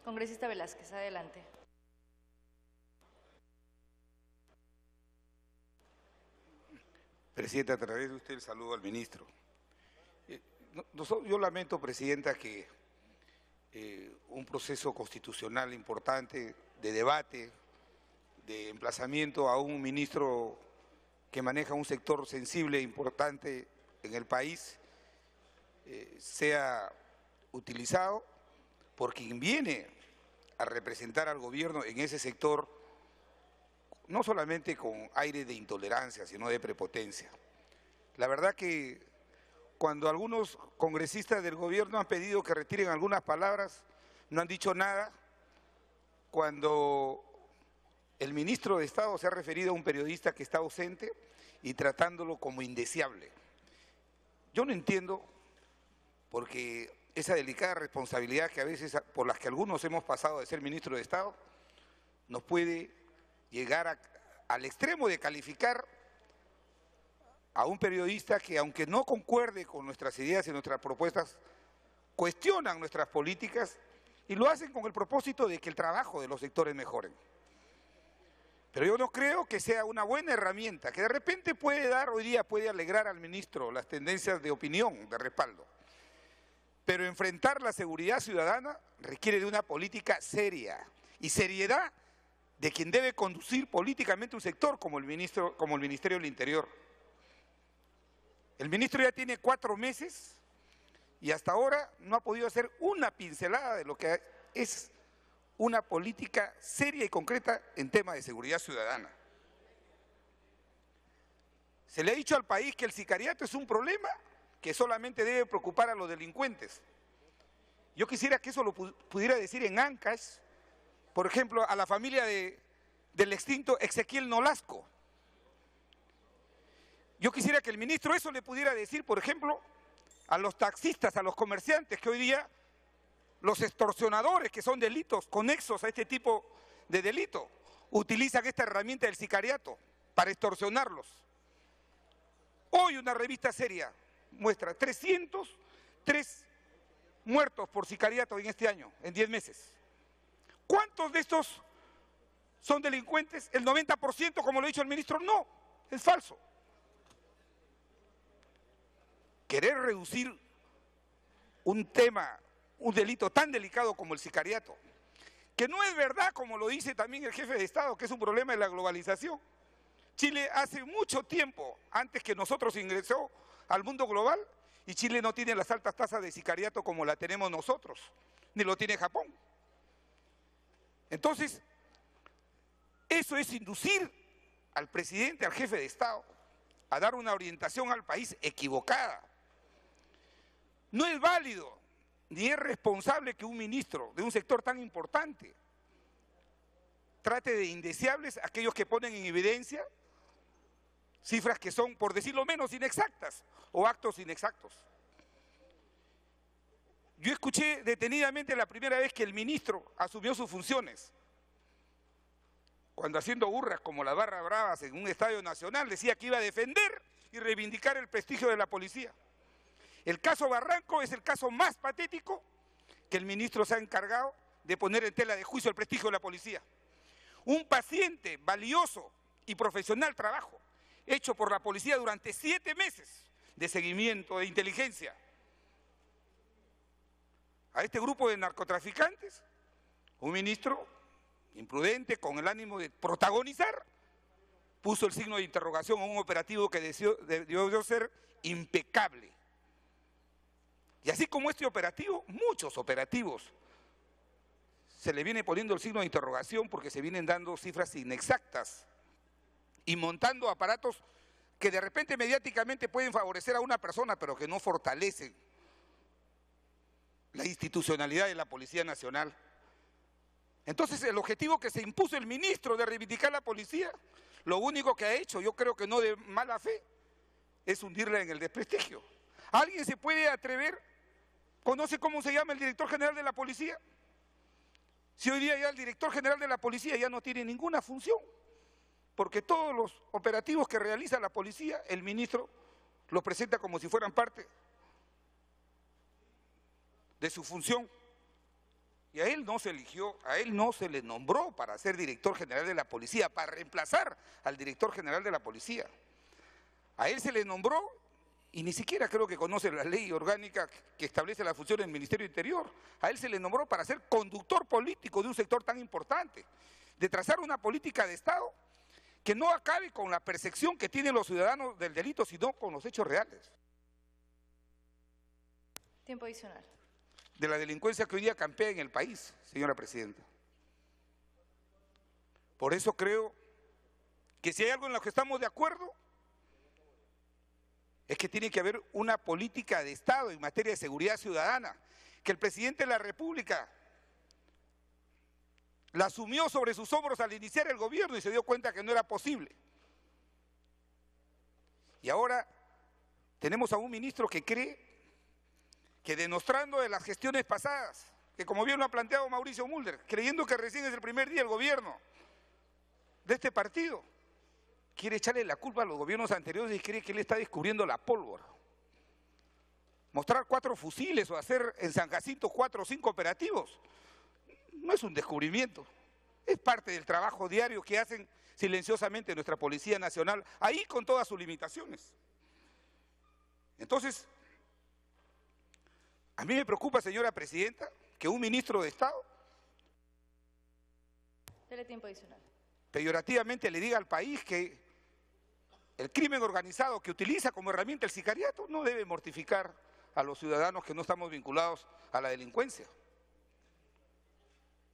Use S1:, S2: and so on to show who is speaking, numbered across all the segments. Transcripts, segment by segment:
S1: Congresista Velázquez, adelante.
S2: Presidenta, a través de usted el saludo al ministro. Yo lamento, Presidenta, que un proceso constitucional importante de debate, de emplazamiento a un ministro que maneja un sector sensible e importante en el país, sea utilizado por quien viene a representar al gobierno en ese sector, no solamente con aire de intolerancia, sino de prepotencia. La verdad que cuando algunos congresistas del gobierno han pedido que retiren algunas palabras, no han dicho nada. Cuando el ministro de Estado se ha referido a un periodista que está ausente y tratándolo como indeseable. Yo no entiendo, porque esa delicada responsabilidad que a veces, por las que algunos hemos pasado de ser ministro de Estado, nos puede llegar al extremo de calificar a un periodista que, aunque no concuerde con nuestras ideas y nuestras propuestas, cuestionan nuestras políticas y lo hacen con el propósito de que el trabajo de los sectores mejoren. Pero yo no creo que sea una buena herramienta, que de repente hoy día puede alegrar al ministro las tendencias de opinión, de respaldo. Pero enfrentar la seguridad ciudadana requiere de una política seria y seriedad de quien debe conducir políticamente un sector como el Ministerio del Interior. El ministro ya tiene 4 meses y hasta ahora no ha podido hacer una pincelada de lo que es una política seria y concreta en tema de seguridad ciudadana. Se le ha dicho al país que el sicariato es un problema que solamente debe preocupar a los delincuentes. Yo quisiera que eso lo pudiera decir en Ancash, por ejemplo, a la familia del extinto Ezequiel Nolasco. Yo quisiera que el ministro eso le pudiera decir, por ejemplo, a los taxistas, a los comerciantes, que hoy día los extorsionadores, que son delitos conexos a este tipo de delito, utilizan esta herramienta del sicariato para extorsionarlos. Hoy una revista seria muestra 303 muertos por sicariato en este año, en 10 meses. ¿Cuántos de estos son delincuentes? El 90%, como lo ha dicho el ministro, no, es falso. Querer reducir un tema, un delito tan delicado como el sicariato, que no es verdad, como lo dice también el jefe de Estado, que es un problema de la globalización. Chile hace mucho tiempo, antes que nosotros ingresó al mundo global, y Chile no tiene las altas tasas de sicariato como la tenemos nosotros, ni lo tiene Japón. Entonces, eso es inducir al presidente, al jefe de Estado, a dar una orientación al país equivocada. No es válido ni es responsable que un ministro de un sector tan importante trate de indeseables a aquellos que ponen en evidencia cifras que son, por decirlo menos, inexactas o actos inexactos. Yo escuché detenidamente la primera vez que el ministro asumió sus funciones, cuando haciendo burras como las barras bravas en un estadio nacional decía que iba a defender y reivindicar el prestigio de la policía. El caso Barranco es el caso más patético que el ministro se ha encargado de poner en tela de juicio el prestigio de la policía. Un paciente valioso y profesional trabajo hecho por la policía durante 7 meses de seguimiento, de inteligencia. A este grupo de narcotraficantes, un ministro imprudente, con el ánimo de protagonizar, puso el signo de interrogación a un operativo que debió ser impecable. Y así como este operativo, muchos operativos se le viene poniendo el signo de interrogación porque se vienen dando cifras inexactas y montando aparatos que de repente mediáticamente pueden favorecer a una persona, pero que no fortalecen la institucionalidad de la Policía Nacional. Entonces, el objetivo que se impuso el ministro de reivindicar la policía, lo único que ha hecho, yo creo que no de mala fe, es hundirla en el desprestigio. ¿Alguien se puede atrever? ¿Conoce cómo se llama el director general de la policía? Si hoy día ya el director general de la policía ya no tiene ninguna función, porque todos los operativos que realiza la policía, el ministro los presenta como si fueran parte de su función Y a él no se eligió, a él no se le nombró para ser director general de la policía, para reemplazar al director general de la policía. A él se le nombró y ni siquiera creo que conoce la ley orgánica que establece la función del Ministerio Interior. A él se le nombró para ser conductor político de un sector tan importante, de trazar una política de Estado que no acabe con la percepción que tienen los ciudadanos del delito, sino con los hechos reales.
S1: Tiempo adicional.
S2: De la delincuencia que hoy día campea en el país, señora presidenta. Por eso creo que si hay algo en lo que estamos de acuerdo, es que tiene que haber una política de Estado en materia de seguridad ciudadana, que el presidente de la República la asumió sobre sus hombros al iniciar el gobierno y se dio cuenta que no era posible. Y ahora tenemos a un ministro que cree que denostrando de las gestiones pasadas, que como bien lo ha planteado Mauricio Mulder, creyendo que recién es el primer día el gobierno de este partido, quiere echarle la culpa a los gobiernos anteriores y cree que él está descubriendo la pólvora. Mostrar 4 fusiles o hacer en San Jacinto 4 o 5 operativos no es un descubrimiento, es parte del trabajo diario que hacen silenciosamente nuestra Policía Nacional, ahí con todas sus limitaciones. Entonces, a mí me preocupa, señora presidenta, que un ministro de Estado
S1: Dele tiempo adicional.
S2: Peyorativamente le diga al país que el crimen organizado que utiliza como herramienta el sicariato no debe mortificar a los ciudadanos que no estamos vinculados a la delincuencia.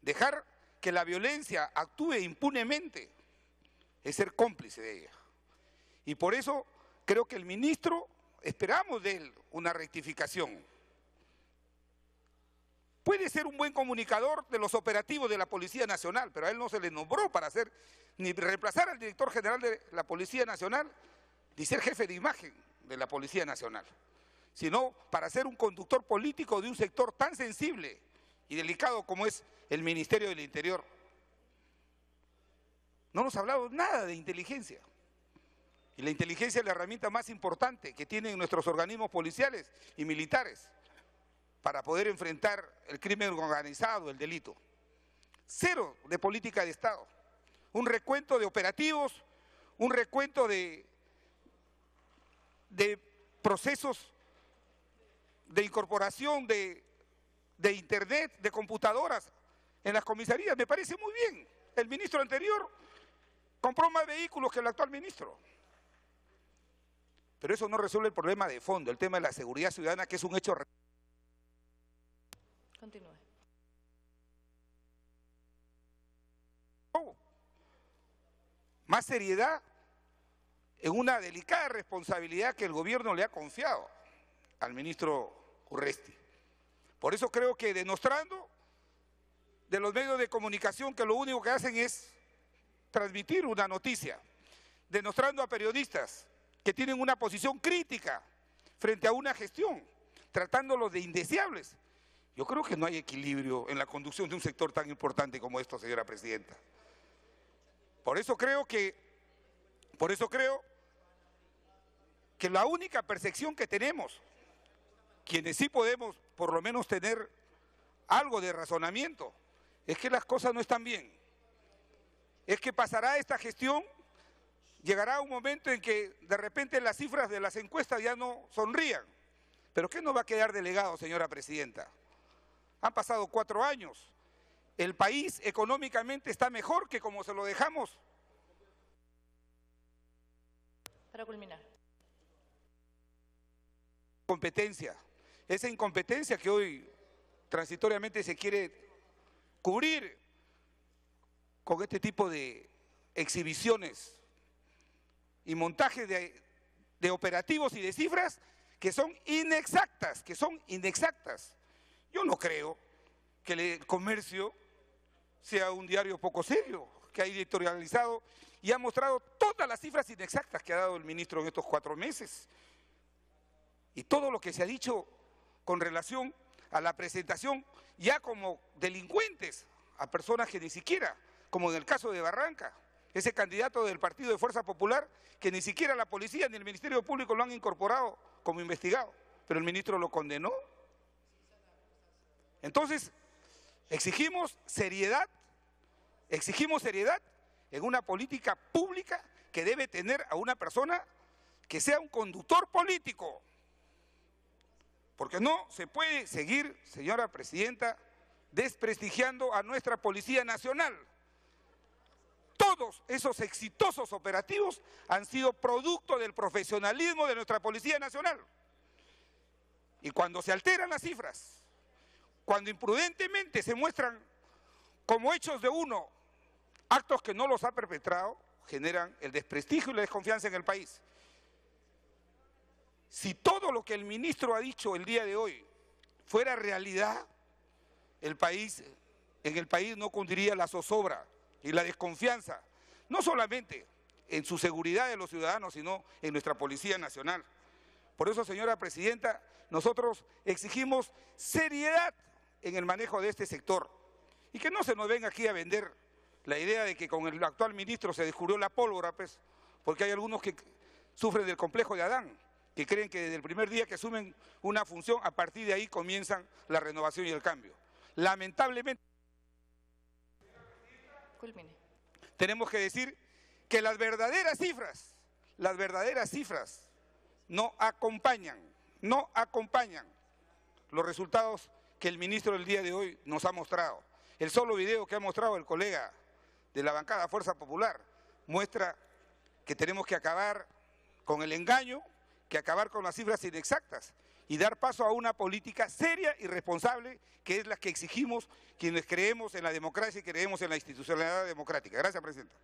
S2: Dejar que la violencia actúe impunemente es ser cómplice de ella. Y por eso creo que el ministro, esperamos de él una rectificación. Puede ser un buen comunicador de los operativos de la Policía Nacional, pero a él no se le nombró para ser, ni reemplazar al director general de la Policía Nacional, ni ser jefe de imagen de la Policía Nacional, sino para ser un conductor político de un sector tan sensible y delicado como es el Ministerio del Interior. No nos ha hablado nada de inteligencia. Y la inteligencia es la herramienta más importante que tienen nuestros organismos policiales y militares para poder enfrentar el crimen organizado, el delito. Cero de política de Estado. Un recuento de operativos, un recuento de procesos de incorporación de internet, de computadoras en las comisarías. Me parece muy bien. El ministro anterior compró más vehículos que el actual ministro. Pero eso no resuelve el problema de fondo, el tema de la seguridad ciudadana, que es un hecho real.
S1: Continúe.
S2: Más seriedad en una delicada responsabilidad que el gobierno le ha confiado al ministro Urresti. Por eso creo que denostrando de los medios de comunicación que lo único que hacen es transmitir una noticia, denostrando a periodistas que tienen una posición crítica frente a una gestión, tratándolos de indeseables. Yo creo que no hay equilibrio en la conducción de un sector tan importante como esto, señora presidenta. Por eso creo que la única percepción que tenemos, quienes sí podemos por lo menos tener algo de razonamiento, es que las cosas no están bien. Es que pasará esta gestión, llegará un momento en que de repente las cifras de las encuestas ya no sonrían. ¿Pero qué nos va a quedar de legado, señora presidenta? Han pasado 4 años. El país económicamente está mejor que como se lo dejamos.
S1: Para culminar.
S2: Competencia. Esa incompetencia que hoy transitoriamente se quiere cubrir con este tipo de exhibiciones y montajes de operativos y de cifras que son inexactas, Yo no creo que el Comercio sea un diario poco serio, que ha editorializado y ha mostrado todas las cifras inexactas que ha dado el ministro en estos 4 meses. Y todo lo que se ha dicho con relación a la presentación ya como delincuentes a personas que ni siquiera, como en el caso de Barranca, ese candidato del Partido de Fuerza Popular, que ni siquiera la policía ni el Ministerio Público lo han incorporado como investigado, pero el ministro lo condenó. Entonces, Exigimos seriedad en una política pública que debe tener a una persona que sea un conductor político. Porque no se puede seguir, señora presidenta, desprestigiando a nuestra Policía Nacional. Todos esos exitosos operativos han sido producto del profesionalismo de nuestra Policía Nacional. Y cuando se alteran las cifras, cuando imprudentemente se muestran como hechos de uno actos que no los ha perpetrado, generan el desprestigio y la desconfianza en el país. Si todo lo que el ministro ha dicho el día de hoy fuera realidad, en el país no cundiría la zozobra y la desconfianza, no solamente en su seguridad de los ciudadanos, sino en nuestra Policía Nacional. Por eso, señora presidenta, nosotros exigimos seriedad en el manejo de este sector y que no se nos venga aquí a vender la idea de que con el actual ministro se descubrió la pólvora, pues, porque hay algunos que sufren del complejo de Adán, que creen que desde el primer día que asumen una función, a partir de ahí comienzan la renovación y el cambio. Lamentablemente,
S1: Culmine.
S2: tenemos que decir que las verdaderas cifras no acompañan los resultados que el ministro el día de hoy nos ha mostrado. El solo video que ha mostrado el colega de la bancada Fuerza Popular muestra que tenemos que acabar con el engaño, que acabar con las cifras inexactas y dar paso a una política seria y responsable, que es la que exigimos quienes creemos en la democracia y creemos en la institucionalidad democrática. Gracias, presidenta.